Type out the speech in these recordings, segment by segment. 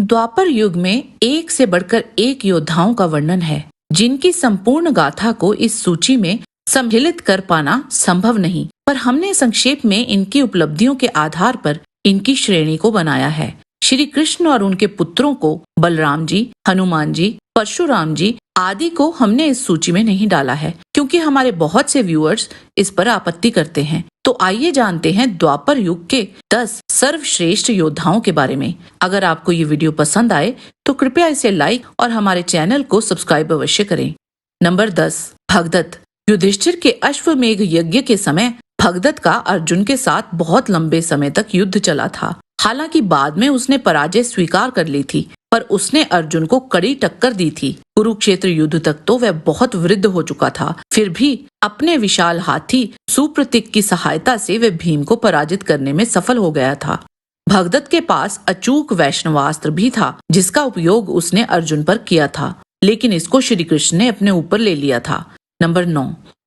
द्वापर युग में एक से बढ़कर एक योद्धाओं का वर्णन है, जिनकी संपूर्ण गाथा को इस सूची में सम्मिलित कर पाना संभव नहीं, पर हमने संक्षेप में इनकी उपलब्धियों के आधार पर इनकी श्रेणी को बनाया है। श्री कृष्ण और उनके पुत्रों को, बलराम जी, हनुमान जी, परशुराम जी आदि को हमने इस सूची में नहीं डाला है, क्योंकि हमारे बहुत से व्यूअर्स इस पर आपत्ति करते हैं। तो आइए जानते हैं द्वापर युग के 10 सर्वश्रेष्ठ योद्धाओं के बारे में। अगर आपको ये वीडियो पसंद आए तो कृपया इसे लाइक और हमारे चैनल को सब्सक्राइब अवश्य करें। नंबर 10, भगदत्त। युधिष्ठिर के अश्वमेघ यज्ञ के समय भगदत्त का अर्जुन के साथ बहुत लंबे समय तक युद्ध चला था। हालांकि बाद में उसने पराजय स्वीकार कर ली थी, पर उसने अर्जुन को कड़ी टक्कर दी थी। कुरुक्षेत्र युद्ध तक तो वह बहुत वृद्ध हो चुका था, फिर भी अपने विशाल हाथी सुप्रतीक की सहायता से वह भीम को पराजित करने में सफल हो गया था। भगदत्त के पास अचूक वैष्णवास्त्र भी था, जिसका उपयोग उसने अर्जुन पर किया था, लेकिन इसको श्री कृष्ण ने अपने ऊपर ले लिया था। नंबर 9,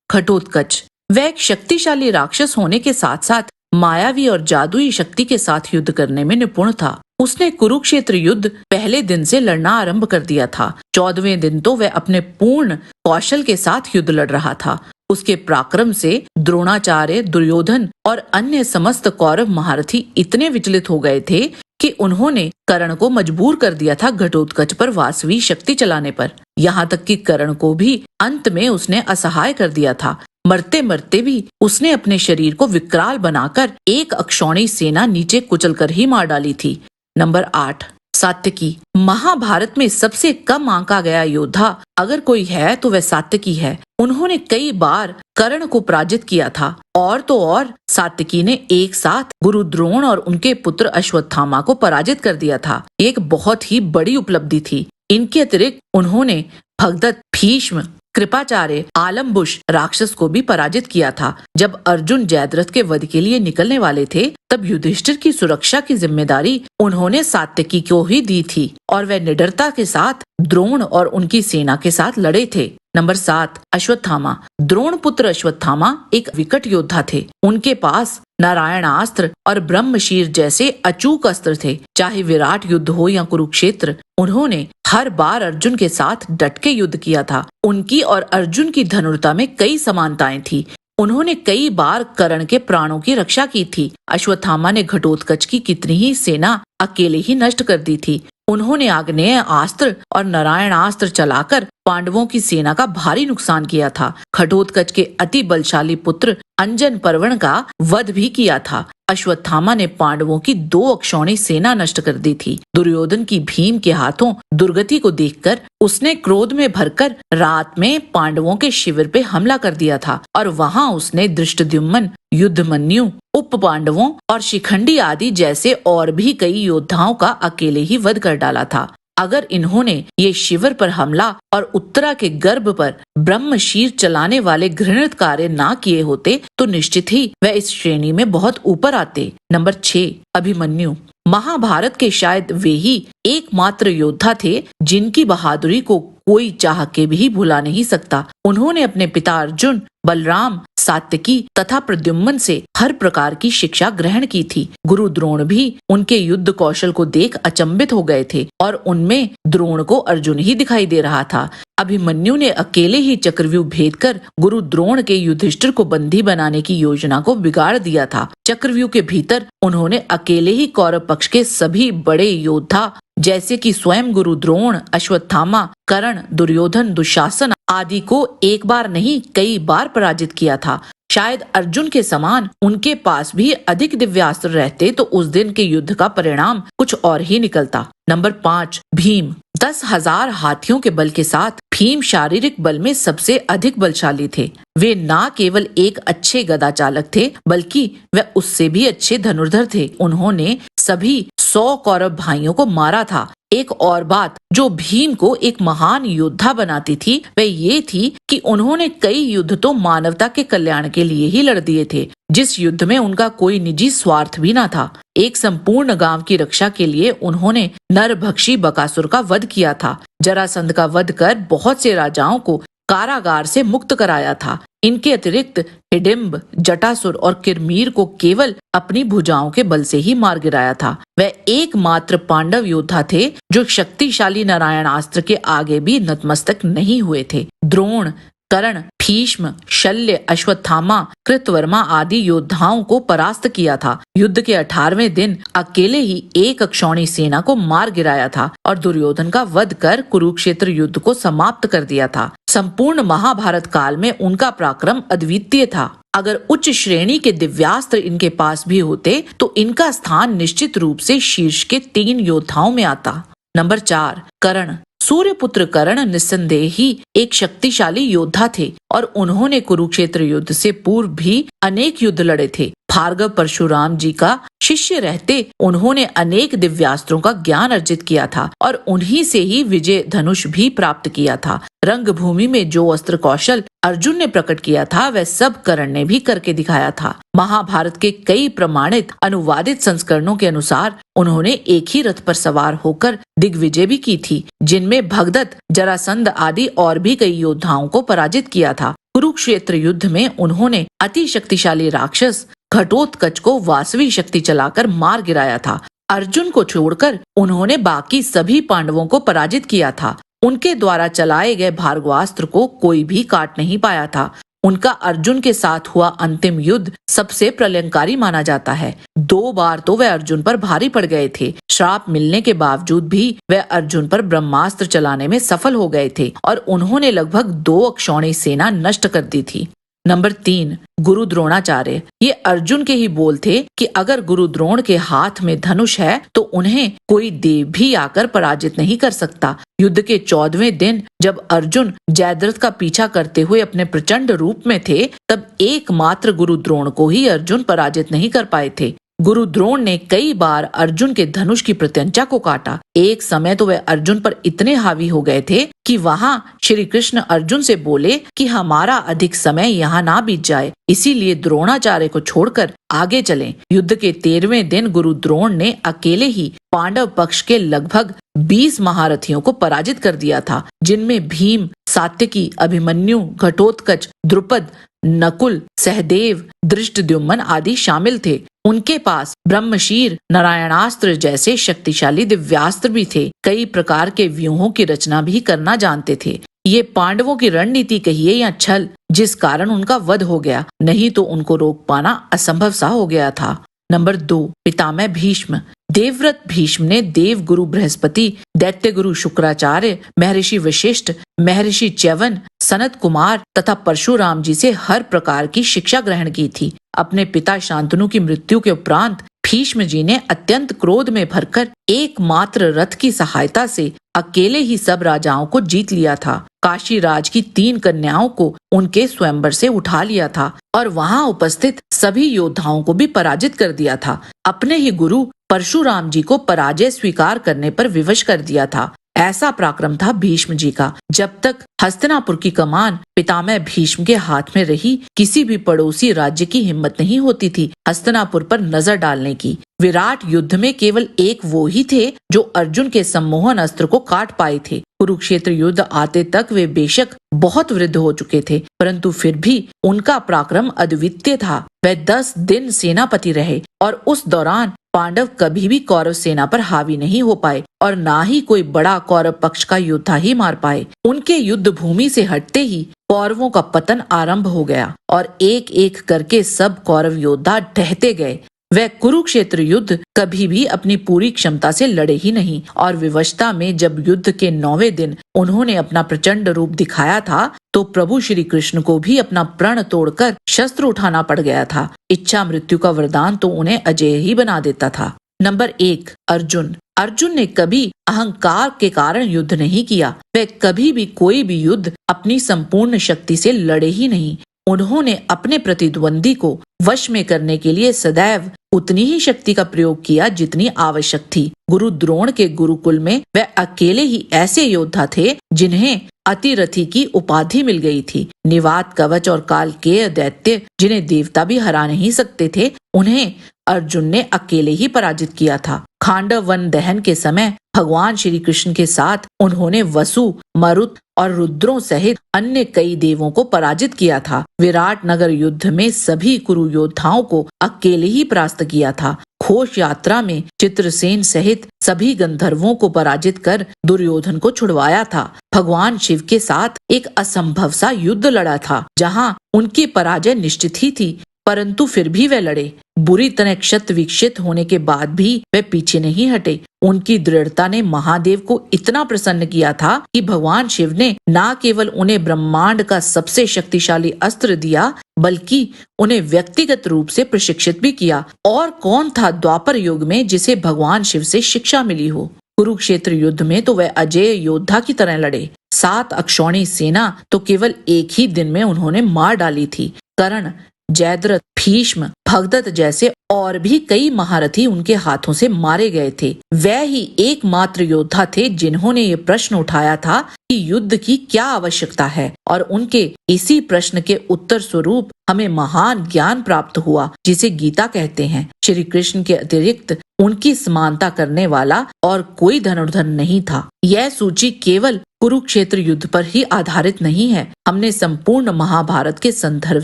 घटोत्कच। वह एक शक्तिशाली राक्षस होने के साथ साथ मायावी और जादुई शक्ति के साथ युद्ध करने में निपुण था। उसने कुरुक्षेत्र युद्ध पहले दिन से लड़ना आरंभ कर दिया था। 14वें दिन तो वह अपने पूर्ण कौशल के साथ युद्ध लड़ रहा था। उसके पराक्रम से द्रोणाचार्य, दुर्योधन और अन्य समस्त कौरव महारथी इतने विचलित हो गए थे कि उन्होंने कर्ण को मजबूर कर दिया था घटोत्कच पर वासवी शक्ति चलाने पर। यहाँ तक कि कर्ण को भी अंत में उसने असहाय कर दिया था। मरते मरते भी उसने अपने शरीर को विकराल बनाकर एक अक्षौणी सेना नीचे कुचलकर ही मार डाली थी। नंबर 8, सात्यकी। महाभारत में सबसे कम आंका गया योद्धा अगर कोई है तो वह सात्यकी है। उन्होंने कई बार कर्ण को पराजित किया था, और तो और सात्यकी ने एक साथ गुरु द्रोण और उनके पुत्र अश्वत्थामा को पराजित कर दिया था। एक बहुत ही बड़ी उपलब्धि थी। इनके अतिरिक्त उन्होंने भगदत्त, भीष्म, कृपाचार्य, आलम्बुश राक्षस को भी पराजित किया था। जब अर्जुन जयद्रथ के वध के लिए निकलने वाले थे, तब युधिष्ठिर की सुरक्षा की जिम्मेदारी उन्होंने सात्यकी को ही दी थी, और वह निडरता के साथ द्रोण और उनकी सेना के साथ लड़े थे। नंबर 7, अश्वत्थामा। द्रोण पुत्र अश्वत्थामा एक विकट योद्धा थे। उनके पास नारायणास्त्र और ब्रह्मशीर जैसे अचूक अस्त्र थे। चाहे विराट युद्ध हो या कुरुक्षेत्र, उन्होंने हर बार अर्जुन के साथ डट के युद्ध किया था। उनकी और अर्जुन की धनुर्ता में कई समानताएं थी। उन्होंने कई बार कर्ण के प्राणों की रक्षा की थी। अश्वत्थामा ने घटोत्कच की कितनी ही सेना अकेले ही नष्ट कर दी थी। उन्होंने आग्नेय अस्त्र और नारायणास्त्र चलाकर पांडवों की सेना का भारी नुकसान किया था। घटोत्कच के अति बलशाली पुत्र अंजन पर्वण का वध भी किया था। अश्वत्थामा ने पांडवों की 2 अक्षौणी सेना नष्ट कर दी थी। दुर्योधन की भीम के हाथों दुर्गति को देखकर उसने क्रोध में भरकर रात में पांडवों के शिविर पे हमला कर दिया था, और वहां उसने धृष्टद्युम्न, युद्धमन्यु, उप पांडवों और शिखंडी आदि जैसे और भी कई योद्धाओं का अकेले ही वध कर डाला था। अगर इन्होंने ये शिविर पर हमला और उत्तरा के गर्भ पर ब्रह्मशीर चलाने वाले घृणित कार्य ना किए होते तो निश्चित ही वह इस श्रेणी में बहुत ऊपर आते। नंबर 6, अभिमन्यु। महाभारत के शायद वे ही एकमात्र योद्धा थे जिनकी बहादुरी को कोई चाह के भी भुला नहीं सकता। उन्होंने अपने पिता अर्जुन, बलराम, सात्यकी तथा प्रद्युम्न से हर प्रकार की शिक्षा ग्रहण की थी। गुरु द्रोण भी उनके युद्ध कौशल को देख अचंभित हो गए थे, और उनमें द्रोण को अर्जुन ही दिखाई दे रहा था। अभिमन्यु ने अकेले ही चक्रव्यूह भेद कर गुरु द्रोण के युधिष्ठिर को बंदी बनाने की योजना को बिगाड़ दिया था। चक्रव्यूह के भीतर उन्होंने अकेले ही कौरव पक्ष के सभी बड़े योद्धा जैसे कि स्वयं गुरु द्रोण, अश्वत्थामा, कर्ण, दुर्योधन, दुशासन आदि को एक बार नहीं कई बार पराजित किया था। शायद अर्जुन के समान उनके पास भी अधिक दिव्यास्त्र रहते तो उस दिन के युद्ध का परिणाम कुछ और ही निकलता। नंबर 5, भीम। 10,000 हाथियों के बल के साथ भीम शारीरिक बल में सबसे अधिक बलशाली थे। वे न केवल एक अच्छे गदा चालक थे, बल्कि वे उससे भी अच्छे धनुर्धर थे। उन्होंने सभी 100 कौरव भाइयों को मारा था। एक और बात जो भीम को एक महान योद्धा बनाती थी वह ये थी कि उन्होंने कई युद्ध तो मानवता के कल्याण के लिए ही लड़ दिए थे, जिस युद्ध में उनका कोई निजी स्वार्थ भी न था। एक संपूर्ण गांव की रक्षा के लिए उन्होंने नरभक्षी बकासुर का वध किया था। जरासंध का वध कर बहुत से राजाओं को कारागार से मुक्त कराया था। इनके अतिरिक्त हिडिंब, जटासुर और किरमीर को केवल अपनी भुजाओं के बल से ही मार गिराया था। वह एकमात्र पांडव योद्धा थे जो शक्तिशाली नारायणास्त्र के आगे भी नतमस्तक नहीं हुए थे। द्रोण, कर्ण, भीष्म, शल्य, अश्वत्थामा, कृतवर्मा आदि योद्धाओं को परास्त किया था। युद्ध के 18वें दिन अकेले ही एक अक्षौणी सेना को मार गिराया था और दुर्योधन का वध कर कुरुक्षेत्र युद्ध को समाप्त कर दिया था। संपूर्ण महाभारत काल में उनका पराक्रम अद्वितीय था। अगर उच्च श्रेणी के दिव्यास्त्र इनके पास भी होते तो इनका स्थान निश्चित रूप से शीर्ष के 3 योद्धाओं में आता। नंबर 4, कर्ण। सूर्यपुत्र कर्ण निस्संदेह ही एक शक्तिशाली योद्धा थे और उन्होंने कुरुक्षेत्र युद्ध से पूर्व भी अनेक युद्ध लड़े थे। भार्गव परशुराम जी का शिष्य रहते उन्होंने अनेक दिव्यास्त्रों का ज्ञान अर्जित किया था और उन्हीं से ही विजय धनुष भी प्राप्त किया था। रंगभूमि में जो अस्त्र कौशल अर्जुन ने प्रकट किया था वह सब कर्ण ने भी करके दिखाया था। महाभारत के कई प्रमाणित अनुवादित संस्करणों के अनुसार उन्होंने एक ही रथ पर सवार होकर दिग्विजय भी की थी, जिनमें भगदत्त, जरासंध आदि और भी कई योद्धाओं को पराजित किया था। कुरुक्षेत्र युद्ध में उन्होंने अति शक्तिशाली राक्षस घटोत्कच को वासवी शक्ति चलाकर मार गिराया था। अर्जुन को छोड़कर उन्होंने बाकी सभी पांडवों को पराजित किया था। उनके द्वारा चलाए गए भार्गवास्त्र को कोई भी काट नहीं पाया था। उनका अर्जुन के साथ हुआ अंतिम युद्ध सबसे प्रलयंकारी माना जाता है। 2 बार तो वह अर्जुन पर भारी पड़ गए थे। श्राप मिलने के बावजूद भी वह अर्जुन पर ब्रह्मास्त्र चलाने में सफल हो गए थे और उन्होंने लगभग 2 अक्षौणी सेना नष्ट कर दी थी। नंबर 3, गुरु द्रोणाचार्य। ये अर्जुन के ही बोल थे कि अगर गुरु द्रोण के हाथ में धनुष है तो उन्हें कोई देव भी आकर पराजित नहीं कर सकता। युद्ध के 14वें दिन जब अर्जुन जयद्रथ का पीछा करते हुए अपने प्रचंड रूप में थे, तब एकमात्र गुरु द्रोण को ही अर्जुन पराजित नहीं कर पाए थे। गुरु द्रोण ने कई बार अर्जुन के धनुष की प्रत्यंचा को काटा। एक समय तो वे अर्जुन पर इतने हावी हो गए थे कि वहां श्री कृष्ण अर्जुन से बोले कि हमारा अधिक समय यहाँ ना बीत जाए, इसीलिए द्रोणाचार्य को छोड़कर आगे चलें। युद्ध के 13वें दिन गुरु द्रोण ने अकेले ही पांडव पक्ष के लगभग 20 महारथियों को पराजित कर दिया था, जिनमें भीम, सात्यकी, अभिमन्यु, घटोत्कच, द्रुपद, नकुल, सहदेव, धृष्टद्युम्न आदि शामिल थे। उनके पास ब्रह्मशीर, नारायणास्त्र जैसे शक्तिशाली दिव्यास्त्र भी थे। कई प्रकार के व्यूहों की रचना भी करना जानते थे। ये पांडवों की रणनीति कहिए या छल, जिस कारण उनका वध हो गया, नहीं तो उनको रोक पाना असंभव सा हो गया था। नंबर 2, पितामह भीष्म। देवव्रत भीष्म ने देव गुरु बृहस्पति, दैत्य गुरु शुक्राचार्य, महर्षि वशिष्ठ, महर्षि च्यवन, सनत कुमार तथा परशुराम जी से हर प्रकार की शिक्षा ग्रहण की थी। अपने पिता शांतनु की मृत्यु के उपरांत भीष्म जी ने अत्यंत क्रोध में भरकर एकमात्र रथ की सहायता से अकेले ही सब राजाओं को जीत लिया था। काशी राज की 3 कन्याओं को उनके स्वयंवर से उठा लिया था और वहां उपस्थित सभी योद्धाओं को भी पराजित कर दिया था। अपने ही गुरु परशुराम जी को पराजय स्वीकार करने पर विवश कर दिया था। ऐसा पराक्रम था भीष्म जी का। जब तक हस्तिनापुर की कमान पितामह भीष्म के हाथ में रही, किसी भी पड़ोसी राज्य की हिम्मत नहीं होती थी हस्तिनापुर पर नजर डालने की। विराट युद्ध में केवल एक वो ही थे जो अर्जुन के सम्मोहन अस्त्र को काट पाए थे। कुरुक्षेत्र युद्ध आते तक वे बेशक बहुत वृद्ध हो चुके थे, परंतु फिर भी उनका पराक्रम अद्वितीय था। वह 10 दिन सेनापति रहे और उस दौरान पांडव कभी भी कौरव सेना पर हावी नहीं हो पाए और ना ही कोई बड़ा कौरव पक्ष का योद्धा ही मार पाए। उनके युद्ध भूमि से हटते ही कौरवों का पतन आरंभ हो गया और एक एक करके सब कौरव योद्धा ढहते गए। वह कुरुक्षेत्र युद्ध कभी भी अपनी पूरी क्षमता से लड़े ही नहीं और विवशता में जब युद्ध के 9वें दिन उन्होंने अपना प्रचंड रूप दिखाया था तो प्रभु श्री कृष्ण को भी अपना प्रण तोड़कर शस्त्र उठाना पड़ गया था। इच्छा मृत्यु का वरदान तो उन्हें अजेय ही बना देता था। नंबर 1, अर्जुन। अर्जुन ने कभी अहंकार के कारण युद्ध नहीं किया। वह कभी भी कोई भी युद्ध अपनी संपूर्ण शक्ति से लड़े ही नहीं। उन्होंने अपने प्रतिद्वंदी को वश में करने के लिए सदैव उतनी ही शक्ति का प्रयोग किया जितनी आवश्यक थी। गुरु द्रोण के गुरुकुल में वह अकेले ही ऐसे योद्धा थे जिन्हें अतिरथी की उपाधि मिल गई थी। निवात, कवच और कालकेय दैत्य जिन्हें देवता भी हरा नहीं सकते थे, उन्हें अर्जुन ने अकेले ही पराजित किया था। खांडव वन दहन के समय भगवान श्री कृष्ण के साथ उन्होंने वसु, मरुत और रुद्रों सहित अन्य कई देवों को पराजित किया था। विराट नगर युद्ध में सभी कुरु योद्धाओं को अकेले ही परास्त किया था। घोष यात्रा में चित्रसेन सहित सभी गंधर्वों को पराजित कर दुर्योधन को छुड़वाया था। भगवान शिव के साथ एक असंभव सा युद्ध लड़ा था, जहां उनकी पराजय निश्चित ही थी, परंतु फिर भी वे लड़े। बुरी तरह क्षत विक्षत होने के बाद भी वे पीछे नहीं हटे। उनकी दृढ़ता ने महादेव को इतना प्रसन्न किया था कि भगवान शिव ने न केवल उन्हें ब्रह्मांड का सबसे शक्तिशाली अस्त्र दिया, बल्कि उन्हें व्यक्तिगत रूप से प्रशिक्षित भी किया। और कौन था द्वापर युग में जिसे भगवान शिव से शिक्षा मिली हो। कुरुक्षेत्र युद्ध में तो वह अजेय योद्धा की तरह लड़े। 7 अक्षौणी सेना तो केवल एक ही दिन में उन्होंने मार डाली थी। कर्ण, जयद्रथ, भीष्म, भगदत्त जैसे और भी कई महारथी उनके हाथों से मारे गए थे। वह ही एकमात्र योद्धा थे जिन्होंने ये प्रश्न उठाया था कि युद्ध की क्या आवश्यकता है, और उनके इसी प्रश्न के उत्तर स्वरूप हमें महान ज्ञान प्राप्त हुआ, जिसे गीता कहते हैं। श्री कृष्ण के अतिरिक्त उनकी समानता करने वाला और कोई धनुर्धर नहीं था। यह सूची केवल कुरुक्षेत्र युद्ध पर ही आधारित नहीं है। हमने संपूर्ण महाभारत के संदर्भ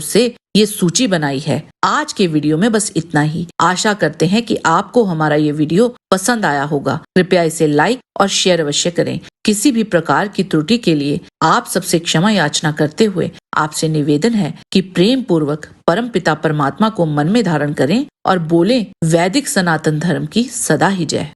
से ये सूची बनाई है। आज के वीडियो में बस इतना ही। आशा करते हैं कि आपको हमारा ये वीडियो पसंद आया होगा। कृपया इसे लाइक और शेयर अवश्य करें। किसी भी प्रकार की त्रुटि के लिए आप सबसे क्षमा याचना करते हुए आपसे निवेदन है कि प्रेम पूर्वक परम पिता परमात्मा को मन में धारण करें और बोलें, वैदिक सनातन धर्म की सदा ही जय।